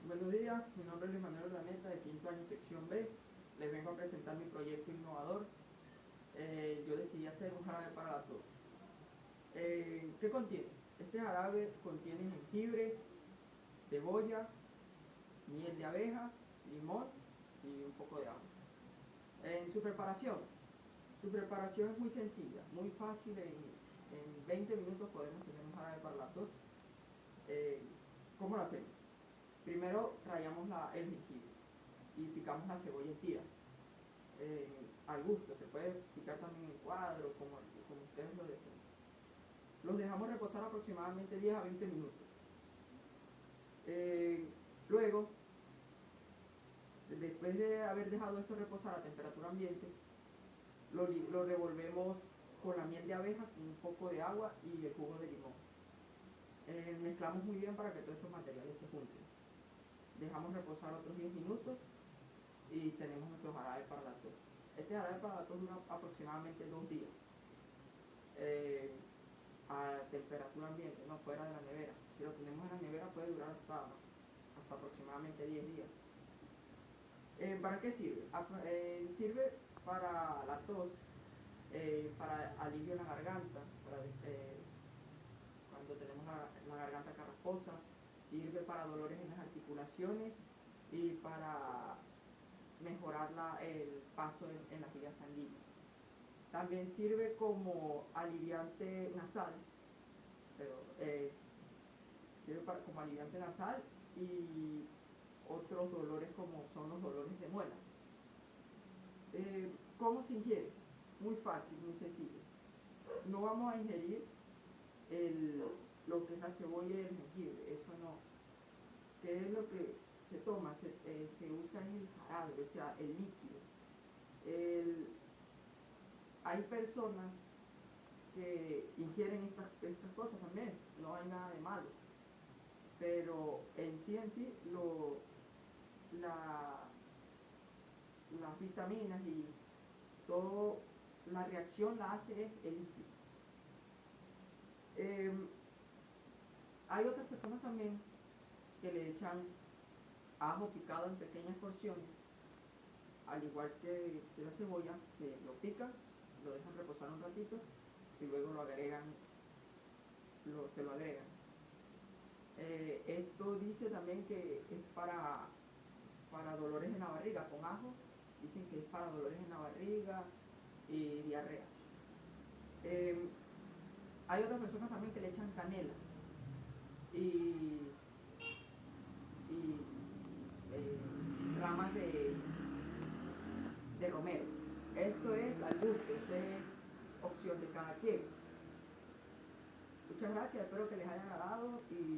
Buenos días, mi nombre es Luis Manuel Urdaneta, de quinto año sección B. Les vengo a presentar mi proyecto innovador. Yo decidí hacer un jarabe para la tos. ¿Qué contiene? Este jarabe contiene jengibre, cebolla, miel de abeja, limón y un poco de agua. En su preparación es muy sencilla, muy fácil. En 20 minutos podemos tener un jarabe para la tos. ¿Cómo lo hacemos? Primero rallamos el jengibre y picamos la cebolla en tiras. Al gusto, se puede picar también en cuadros, como ustedes lo deseen. Los dejamos reposar aproximadamente 10 a 20 minutos. Luego, después de haber dejado esto reposar a temperatura ambiente, lo revolvemos con la miel de abeja, con un poco de agua y el jugo de limón. Mezclamos muy bien para que todos estos materiales se junten. Dejamos reposar otros 10 minutos y tenemos nuestro jarabe para la tos. Este jarabe para la tos dura aproximadamente 2 días a temperatura ambiente, no fuera de la nevera. Si lo tenemos en la nevera puede durar hasta aproximadamente 10 días. ¿Para qué sirve? Sirve para la tos, para alivio en la garganta, cuando tenemos la garganta carrasposa. Sirve para dolores en las articulaciones y para mejorar el paso en las vías sanguíneas. También sirve como aliviante nasal, como aliviante nasal y otros dolores como son los dolores de muelas. ¿Cómo se ingiere? Muy fácil, muy sencillo. No vamos a ingerir lo que es la cebolla y el jengibre, eso no. ¿Qué es lo que se toma? Se usa en el jarabe, o sea, el líquido. Hay personas que ingieren estas cosas también, no hay nada de malo. Pero en sí, las vitaminas y toda la reacción la hace es el líquido. Hay otras personas también que le echan ajo picado en pequeñas porciones, al igual que la cebolla, se lo pican, lo dejan reposar un ratito y luego se lo agregan. Esto dice también que es para dolores en la barriga, con ajo, dicen que es para dolores en la barriga y diarrea. Hay otras personas también que le echan canela y ramas de romero. Esto es al gusto, esto es opción de cada quien. Muchas gracias, espero que les haya agradado y